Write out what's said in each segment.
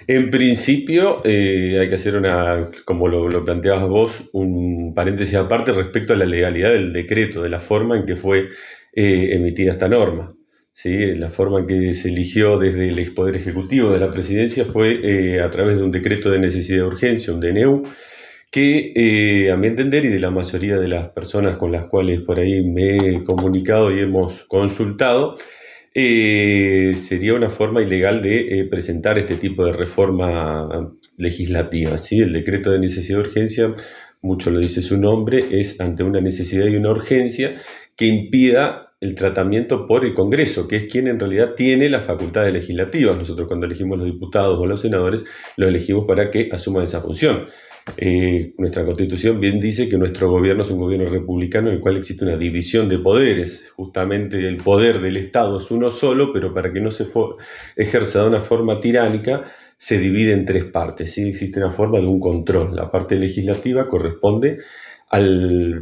En principio, hay que hacer como lo planteabas vos, un paréntesis aparte respecto a la legalidad del decreto, de la forma en que fue emitida esta norma. ¿Sí? La forma en que se eligió desde el Poder Ejecutivo de la Presidencia fue a través de un decreto de necesidad de urgencia, un DNU, que a mi entender y de la mayoría de las personas con las cuales por ahí me he comunicado y hemos consultado, sería una forma ilegal de presentar este tipo de reforma legislativa, ¿sí? El decreto de necesidad de urgencia, mucho lo dice su nombre, es ante una necesidad y una urgencia que impida el tratamiento por el Congreso, que es quien en realidad tiene las facultades legislativas. Nosotros cuando elegimos los diputados o los senadores, los elegimos para que asuman esa función. Nuestra Constitución bien dice que nuestro gobierno es un gobierno republicano en el cual existe una división de poderes. Justamente el poder del Estado es uno solo, pero para que no se ejerza de una forma tiránica, se divide en tres partes. ¿Sí? Existe una forma de un control. La parte legislativa corresponde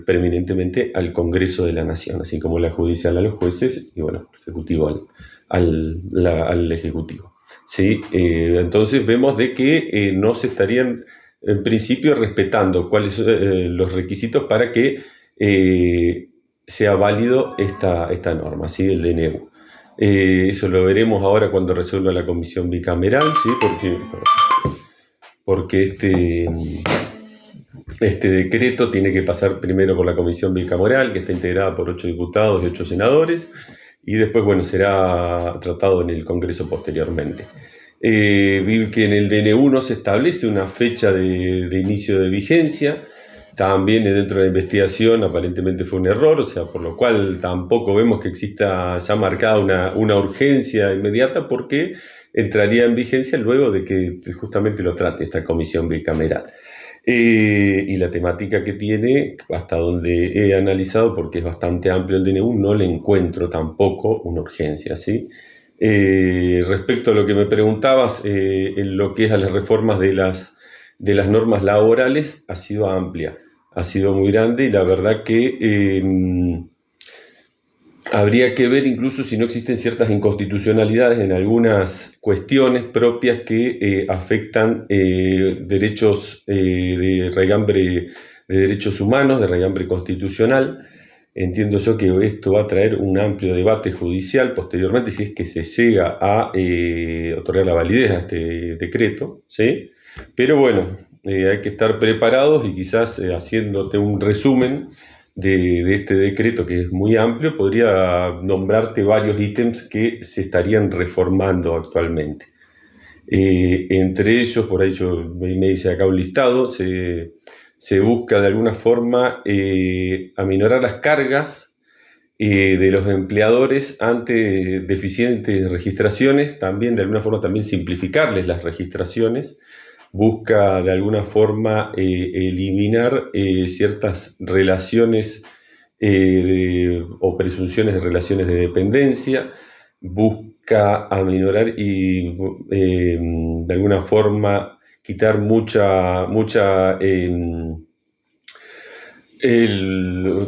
preeminentemente al Congreso de la Nación, así como la judicial a los jueces y bueno, el Ejecutivo al Ejecutivo. ¿Sí? Entonces vemos de que no se estarían en principio respetando cuáles son los requisitos para que sea válido esta norma, ¿sí? El DNU. Eso lo veremos ahora cuando resuelva la comisión bicameral, ¿sí? Porque este decreto tiene que pasar primero por la comisión bicameral, que está integrada por 8 diputados y 8 senadores, y después, bueno, será tratado en el Congreso posteriormente. Vi que en el DNU no se establece una fecha de inicio de vigencia, también dentro de la investigación aparentemente fue un error, o sea, por lo cual tampoco vemos que exista ya marcada una urgencia inmediata, porque entraría en vigencia luego de que justamente lo trate esta comisión bicameral. Y la temática que tiene, hasta donde he analizado, porque es bastante amplio el DNU, no le encuentro tampoco una urgencia, ¿sí? Respecto a lo que me preguntabas, en lo que es a las reformas de las normas laborales, ha sido amplia, ha sido muy grande y la verdad que habría que ver incluso si no existen ciertas inconstitucionalidades en algunas cuestiones propias que afectan derechos de raigambre de derechos humanos, de raigambre constitucional. Entiendo yo que esto va a traer un amplio debate judicial posteriormente si es que se llega a otorgar la validez a este decreto, ¿sí? Pero bueno, hay que estar preparados y quizás haciéndote un resumen de este decreto que es muy amplio, podría nombrarte varios ítems que se estarían reformando actualmente. Entre ellos, por ahí me dice acá un listado, se busca de alguna forma aminorar las cargas de los empleadores ante deficientes registraciones, también de alguna forma también simplificarles las registraciones, busca de alguna forma eliminar ciertas relaciones o presunciones de relaciones de dependencia, busca aminorar y de alguna forma quitar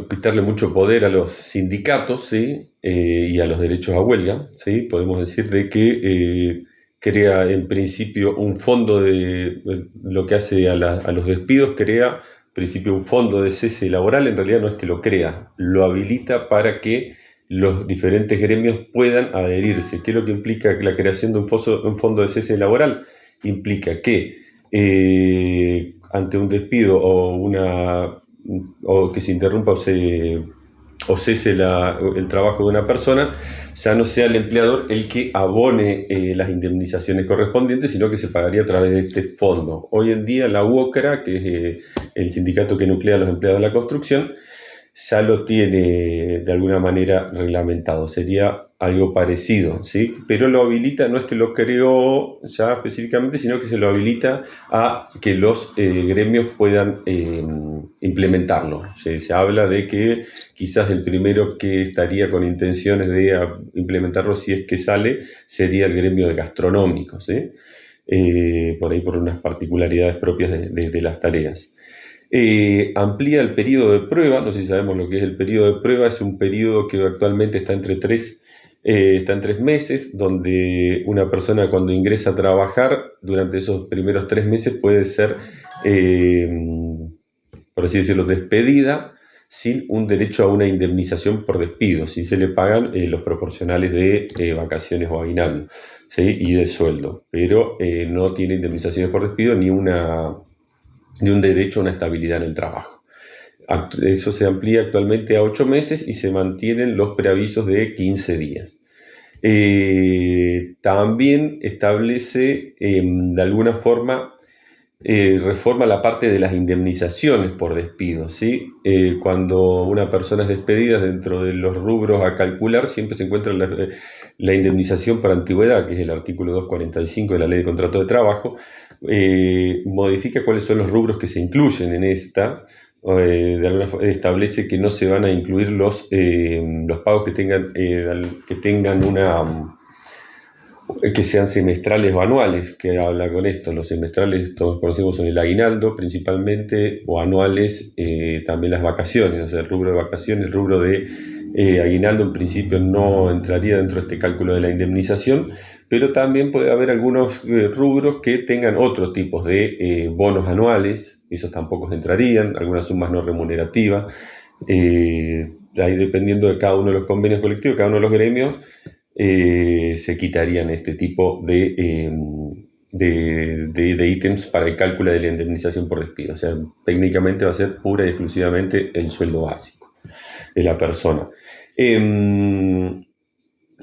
quitarle mucho poder a los sindicatos, ¿sí? Y a los derechos a huelga, ¿sí? Podemos decir de que crea en principio un fondo lo que hace a los despidos, crea en principio un fondo de cese laboral, en realidad no es que lo crea, lo habilita para que los diferentes gremios puedan adherirse. ¿Qué es lo que implica la creación de un fondo de cese laboral? Implica que ante un despido o que se interrumpa o cese el trabajo de una persona, ya no sea el empleador el que abone las indemnizaciones correspondientes, sino que se pagaría a través de este fondo. Hoy en día la UOCRA, que es el sindicato que nuclea a los empleados de la construcción, ya lo tiene de alguna manera reglamentado, sería algo parecido, ¿sí? Pero lo habilita, no es que lo creó ya específicamente, sino que se lo habilita a que los gremios puedan implementarlo. Se habla de que quizás el primero que estaría con intenciones de implementarlo, si es que sale, sería el gremio de gastronómicos, ¿sí? Por ahí por unas particularidades propias de las tareas. Amplía el periodo de prueba, no sé si sabemos lo que es el periodo de prueba, es un periodo que actualmente está entre 3 Está en 3 meses, donde una persona cuando ingresa a trabajar, durante esos primeros 3 meses puede ser, eh, por así decirlo, despedida sin un derecho a una indemnización por despido, si se le pagan los proporcionales de vacaciones o aguinaldo, ¿sí? Y de sueldo, pero no tiene indemnizaciones por despido ni un derecho a una estabilidad en el trabajo. Eso se amplía actualmente a 8 meses y se mantienen los preavisos de 15 días. También establece, de alguna forma, reforma la parte de las indemnizaciones por despido, ¿sí? Cuando una persona es despedida, dentro de los rubros a calcular siempre se encuentra la indemnización por antigüedad, que es el artículo 245 de la Ley de Contrato de Trabajo. Modifica cuáles son los rubros que se incluyen en esta. De alguna forma establece que no se van a incluir los pagos que tengan que sean semestrales o anuales, que habla con esto. Los semestrales todos conocemos son el aguinaldo principalmente, o anuales también las vacaciones. O sea, el rubro de vacaciones, el rubro de aguinaldo en principio no entraría dentro de este cálculo de la indemnización, pero también puede haber algunos rubros que tengan otros tipos de bonos anuales, esos tampoco entrarían, algunas sumas no remunerativas. Ahí, dependiendo de cada uno de los convenios colectivos, cada uno de los gremios, se quitarían este tipo de ítems para el cálculo de la indemnización por despido. O sea, técnicamente va a ser pura y exclusivamente el sueldo básico de la persona.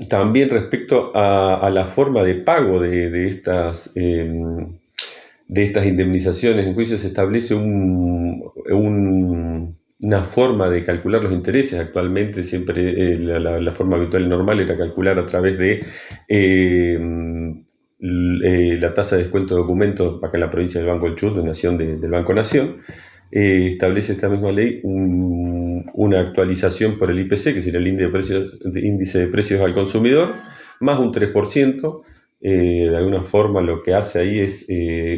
También respecto a la forma de pago de estas indemnizaciones en juicio, se establece una forma de calcular los intereses. Actualmente siempre la forma habitual y normal era calcular a través de la tasa de descuento de documentos acá en la provincia del Banco del Chubut, donación del Banco Nación. Establece esta misma ley una actualización por el IPC, que sería el índice de precios al consumidor, más un 3%. De alguna forma lo que hace ahí es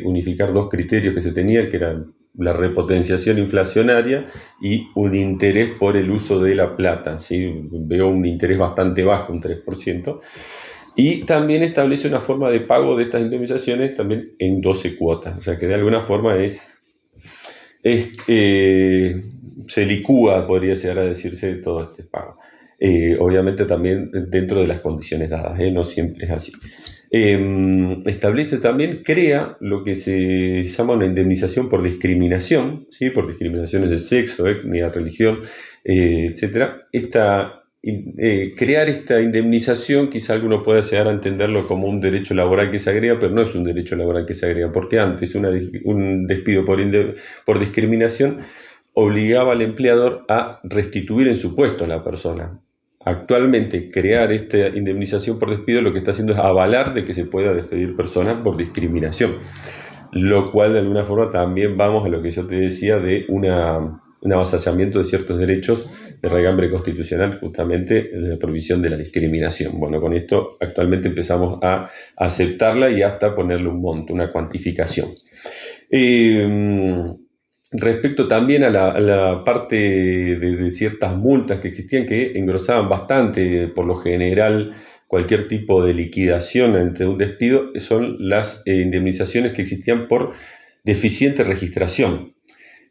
unificar dos criterios que se tenían, que eran la repotenciación inflacionaria y un interés por el uso de la plata, ¿sí? Veo un interés bastante bajo, un 3%. Y también establece una forma de pago de estas indemnizaciones también en 12 cuotas, o sea que de alguna forma se licúa, podría llegar a decirse, todo este pago. Obviamente también dentro de las condiciones dadas, no siempre es así. Establece también, crea lo que se llama una indemnización por discriminación, ¿sí? Por discriminaciones de sexo, etnia, religión, etc. Crear esta indemnización, quizá alguno pueda llegar a entenderlo como un derecho laboral que se agrega, pero no es un derecho laboral que se agrega, porque antes un despido por discriminación obligaba al empleador a restituir en su puesto a la persona. Actualmente, crear esta indemnización por despido lo que está haciendo es avalar de que se pueda despedir personas por discriminación, lo cual de alguna forma también vamos a lo que yo te decía de un avasallamiento de ciertos derechos de regambre constitucional, justamente la prohibición de la discriminación. Bueno, con esto actualmente empezamos a aceptarla y hasta ponerle un monto, una cuantificación. Respecto también a la parte de ciertas multas que existían, que engrosaban bastante, por lo general, cualquier tipo de liquidación ante un despido, son las indemnizaciones que existían por deficiente registración.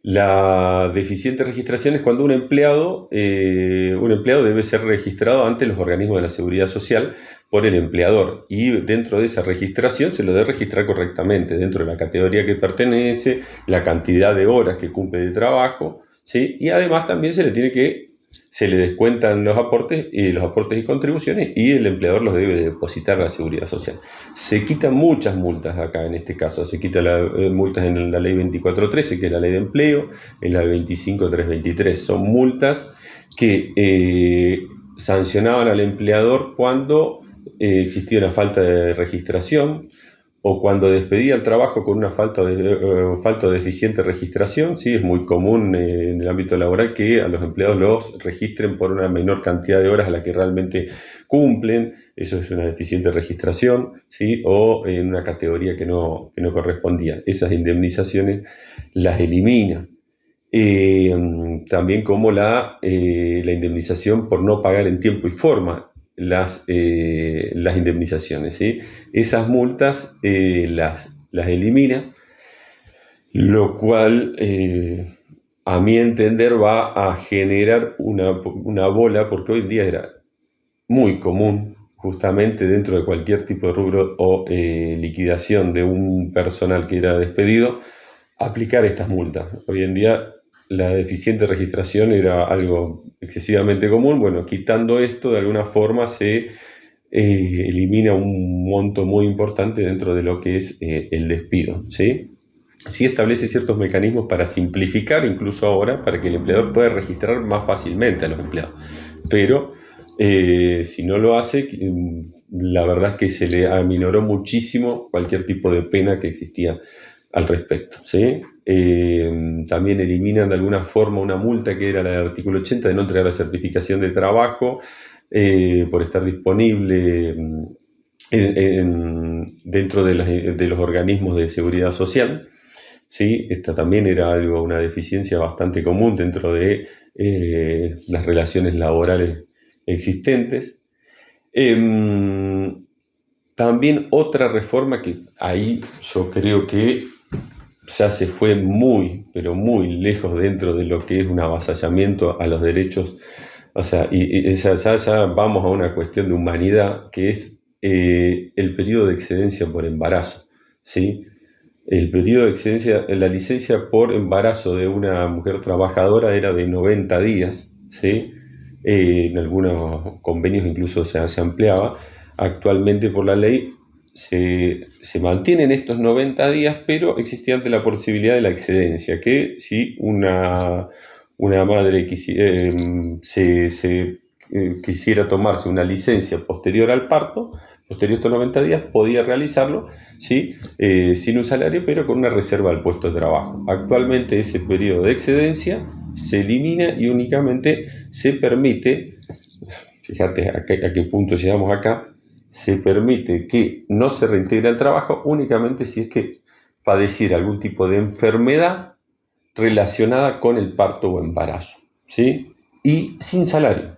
La deficiente registración es cuando un empleado debe ser registrado ante los organismos de la Seguridad Social por el empleador, y dentro de esa registración se lo debe registrar correctamente, dentro de la categoría que pertenece, la cantidad de horas que cumple de trabajo, ¿sí? Y además también se le descuentan los aportes y contribuciones, y el empleador los debe depositar a la Seguridad Social. Se quitan muchas multas acá en este caso. Se quitan multas en la ley 2413, que es la ley de empleo, en la 25323. Son multas que sancionaban al empleador cuando existía una falta de registración, o cuando despedía el trabajo con una falta de deficiente registración. Sí, es muy común en el ámbito laboral que a los empleados los registren por una menor cantidad de horas a la que realmente cumplen. Eso es una deficiente registración, ¿sí? O en una categoría que no correspondía. Esas indemnizaciones las elimina. También como la indemnización por no pagar en tiempo y forma. las indemnizaciones, ¿sí? Esas multas las elimina, lo cual, a mi entender, va a generar una bola, porque hoy en día era muy común, justamente dentro de cualquier tipo de rubro o liquidación de un personal que era despedido, aplicar estas multas. Hoy en día la deficiente registración era algo excesivamente común. Bueno, quitando esto, de alguna forma se elimina un monto muy importante dentro de lo que es el despido, ¿sí? Sí establece ciertos mecanismos para simplificar, incluso ahora, para que el empleador pueda registrar más fácilmente a los empleados. Pero si no lo hace, la verdad es que se le aminoró muchísimo cualquier tipo de pena que existía al respecto, ¿sí? También eliminan de alguna forma una multa que era la del artículo 80 de no entregar la certificación de trabajo por estar disponible dentro de los organismos de seguridad social, ¿sí? Esta también era una deficiencia bastante común dentro de las relaciones laborales existentes. También otra reforma que ahí yo creo que ya se fue muy, pero muy lejos dentro de lo que es un avasallamiento a los derechos, o sea, ya vamos a una cuestión de humanidad, que es el periodo de excedencia por embarazo, ¿sí? El periodo de excedencia, la licencia por embarazo de una mujer trabajadora era de 90 días, ¿sí? En algunos convenios incluso se ampliaba. Actualmente por la ley se mantienen estos 90 días, pero existía ante la posibilidad de la excedencia, que si una madre quisiera tomarse una licencia posterior al parto, posterior a estos 90 días, podía realizarlo, ¿sí? Sin un salario, pero con una reserva del puesto de trabajo. Actualmente ese periodo de excedencia se elimina y únicamente se permite, fíjate a qué punto llegamos acá, se permite que no se reintegre al trabajo únicamente si es que padeciera algún tipo de enfermedad relacionada con el parto o embarazo, ¿sí? Y sin salario,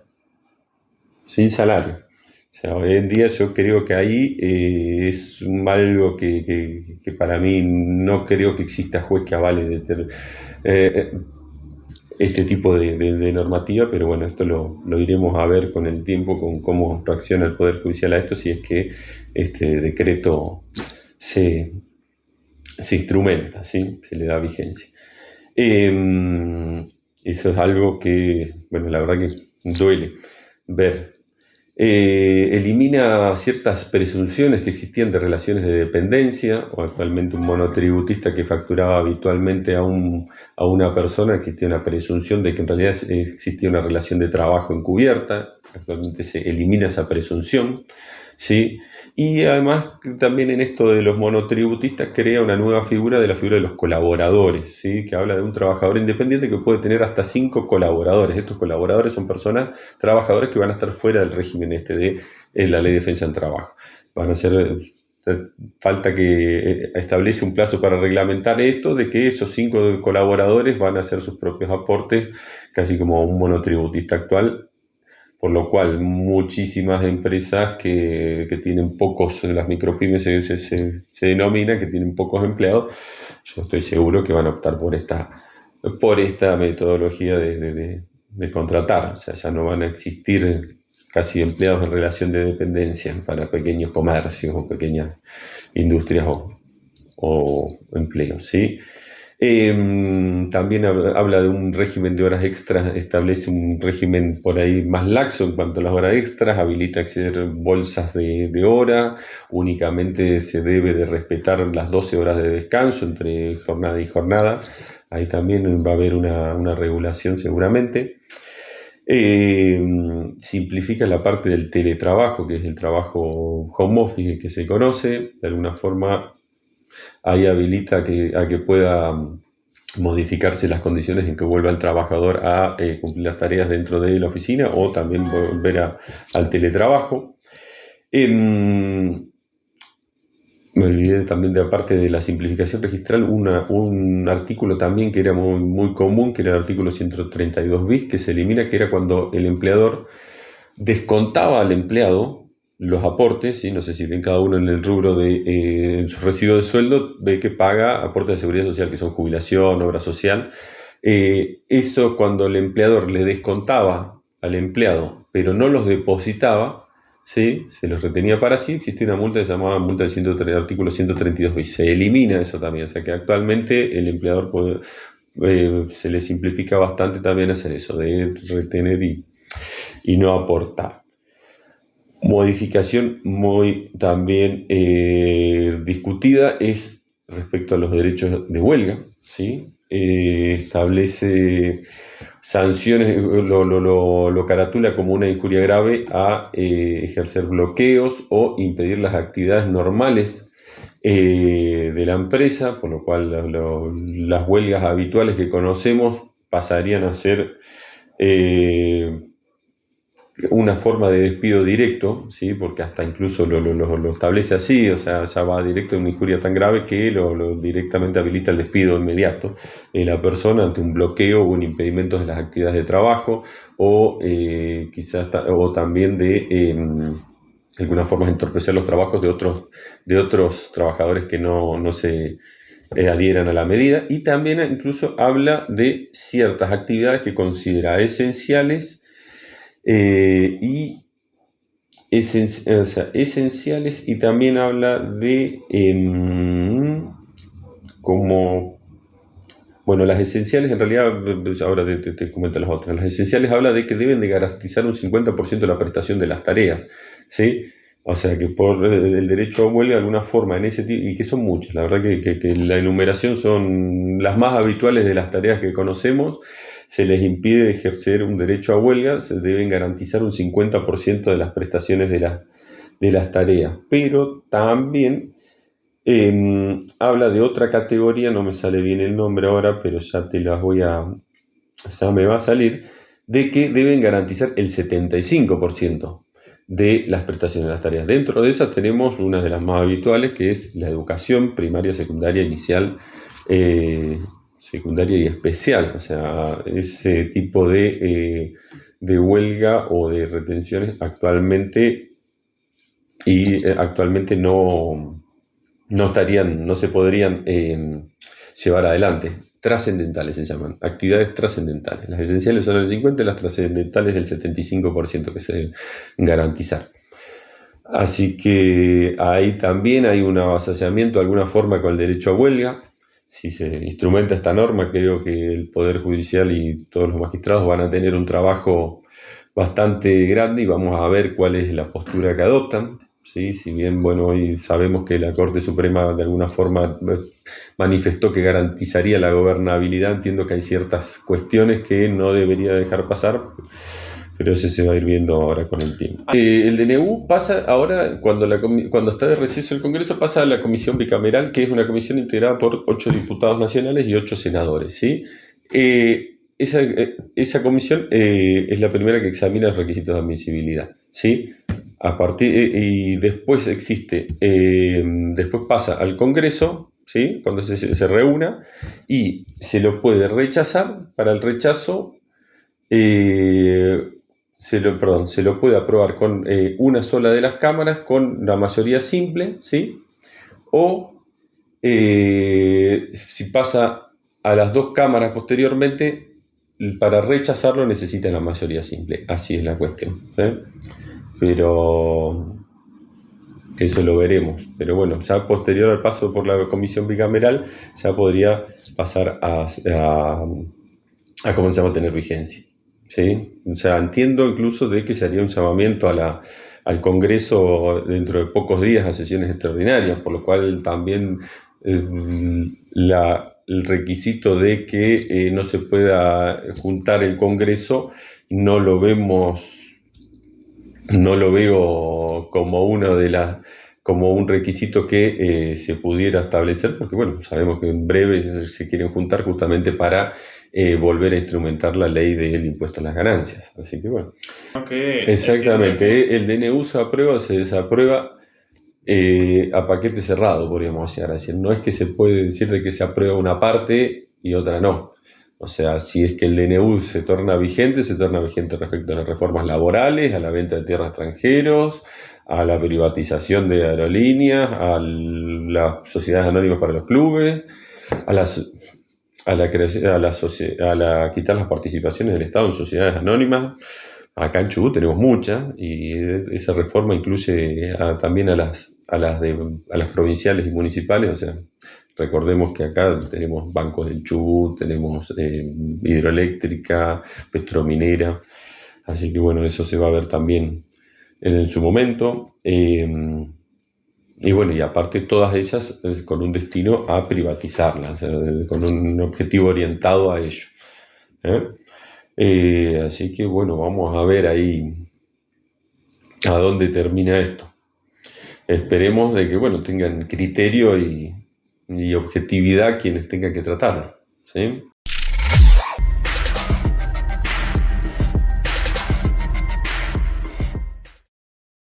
sin salario. O sea, hoy en día yo creo que ahí es algo que para mí no creo que exista juez que avale eh, este tipo de normativa, pero bueno, esto lo iremos a ver con el tiempo, con cómo reacciona el Poder Judicial a esto, si es que este decreto se instrumenta, ¿sí? Se le da vigencia. Eso es algo que, bueno, la verdad que duele ver. Elimina ciertas presunciones que existían de relaciones de dependencia, o actualmente un monotributista que facturaba habitualmente a una persona, existía una presunción de que en realidad existía una relación de trabajo encubierta. Actualmente se elimina esa presunción, ¿sí? Y además también en esto de los monotributistas crea una nueva figura, de la figura de los colaboradores, ¿sí? Que habla de un trabajador independiente que puede tener hasta 5 colaboradores. Estos colaboradores son personas, trabajadores que van a estar fuera del régimen de la Ley de Defensa del Trabajo. Van a ser, falta que establece un plazo para reglamentar esto, de que esos 5 colaboradores van a hacer sus propios aportes, casi como un monotributista actual. Por lo cual muchísimas empresas que tienen pocos, las micropymes se denomina, que tienen pocos empleados, yo estoy seguro que van a optar por esta metodología de contratar. O sea, ya no van a existir casi empleados en relación de dependencia para pequeños comercios o pequeñas industrias o empleos, ¿sí? También habla de un régimen de horas extras, establece un régimen por ahí más laxo en cuanto a las horas extras, habilita acceder bolsas de hora, únicamente se debe de respetar las 12 horas de descanso entre jornada y jornada. Ahí también va a haber una regulación seguramente. Simplifica la parte del teletrabajo, que es el trabajo home office que se conoce. De alguna forma ahí habilita a que pueda modificarse las condiciones en que vuelva el trabajador a cumplir las tareas dentro de la oficina, o también volver al teletrabajo. Me olvidé también, de aparte de la simplificación registral, un artículo también que era muy común, que era el artículo 132 bis, que se elimina, que era cuando el empleador descontaba al empleado los aportes, ¿sí? No sé si ven cada uno en el rubro de en su recibo de sueldo, ve que paga aportes de seguridad social, que son jubilación, obra social. Eso cuando el empleador le descontaba al empleado, pero no los depositaba, ¿sí? Se los retenía para sí, existía una multa que se llamaba multa del artículo 132 bis. Se elimina eso también, o sea que actualmente el empleador se le simplifica bastante también hacer eso, de retener y no aportar. Modificación muy también discutida es respecto a los derechos de huelga, ¿sí? Establece sanciones, lo caratula como una injuria grave a ejercer bloqueos o impedir las actividades normales de la empresa, por lo cual las huelgas habituales que conocemos pasarían a ser una forma de despido directo, ¿sí? Porque hasta incluso lo establece así, o sea, ya va directo a una injuria tan grave que lo directamente habilita el despido inmediato de la persona ante un bloqueo o un impedimento de las actividades de trabajo o quizás o también de alguna forma entorpecer los trabajos de otros trabajadores que no se adhieran a la medida, y también incluso habla de ciertas actividades que considera esenciales y o sea, esenciales, y también habla de como, bueno, las esenciales en realidad, ahora te comento las otras. Las esenciales habla de que deben de garantizar un 50% de la prestación de las tareas, ¿sí? O sea que por el derecho a huelga de alguna forma en ese tipo, y que son muchas, la verdad que la enumeración son las más habituales de las tareas que conocemos. Se les impide ejercer un derecho a huelga, se deben garantizar un 50% de las prestaciones de las tareas, pero también habla de otra categoría, no me sale bien el nombre ahora, pero ya me va a salir, de que deben garantizar el 75% de las prestaciones de las tareas. Dentro de esas tenemos una de las más habituales, que es la educación primaria, secundaria, inicial, secundaria y especial. O sea, ese tipo de huelga o de retenciones actualmente no se podrían llevar adelante. Trascendentales se llaman, actividades trascendentales. Las esenciales son el 50%, las trascendentales el 75% que se deben garantizar. Así que ahí también hay un avasallamiento de alguna forma con el derecho a huelga. Si se instrumenta esta norma, creo que el Poder Judicial y todos los magistrados van a tener un trabajo bastante grande y vamos a ver cuál es la postura que adoptan. ¿Sí? Si bien, bueno, hoy sabemos que la Corte Suprema de alguna forma manifestó que garantizaría la gobernabilidad, entiendo que hay ciertas cuestiones que no debería dejar pasar, pero eso se va a ir viendo ahora con el tiempo. El DNU pasa ahora, cuando está de receso el Congreso, pasa a la comisión bicameral, que es una comisión integrada por 8 diputados nacionales y 8 senadores, ¿sí? Esa comisión es la primera que examina los requisitos de admisibilidad, ¿sí? Y después después pasa al Congreso, ¿sí? Cuando se reúna, y se lo puede rechazar. Para el rechazo se lo puede aprobar con una sola de las cámaras con la mayoría simple, ¿sí? O si pasa a las dos cámaras posteriormente, para rechazarlo necesita la mayoría simple. Así es la cuestión, ¿eh? Pero eso lo veremos. Pero bueno, ya posterior al paso por la comisión bicameral, ya podría pasar a ¿cómo se llama?, tener vigencia, ¿sí? O sea, entiendo incluso de que se haría un llamamiento al Congreso dentro de pocos días a sesiones extraordinarias, por lo cual también el requisito de que no se pueda juntar el Congreso no lo veo como un requisito que se pudiera establecer, porque bueno, sabemos que en breve se quieren juntar justamente para volver a instrumentar la ley del impuesto a las ganancias. Así que bueno. Okay, exactamente, el DNU se aprueba o se desaprueba a paquete cerrado, podríamos llegar a decir. No es que se puede decir de que se aprueba una parte y otra no. O sea, si es que el DNU se torna vigente respecto a las reformas laborales, a la venta de tierras a extranjeros, a la privatización de aerolíneas, a las sociedades anónimas para los clubes, a las a la creación, quitar las participaciones del Estado en sociedades anónimas. Acá en Chubut tenemos muchas y esa reforma incluye también a las provinciales y municipales. O sea, recordemos que acá tenemos bancos del Chubut, tenemos hidroeléctrica, petrominera, así que bueno, eso se va a ver también en su momento. Y bueno, y aparte todas ellas con un destino a privatizarlas, con un objetivo orientado a ello. ¿Eh? Así que bueno, vamos a ver ahí a dónde termina esto. Esperemos de que bueno, tengan criterio y objetividad quienes tengan que tratarlo, ¿sí?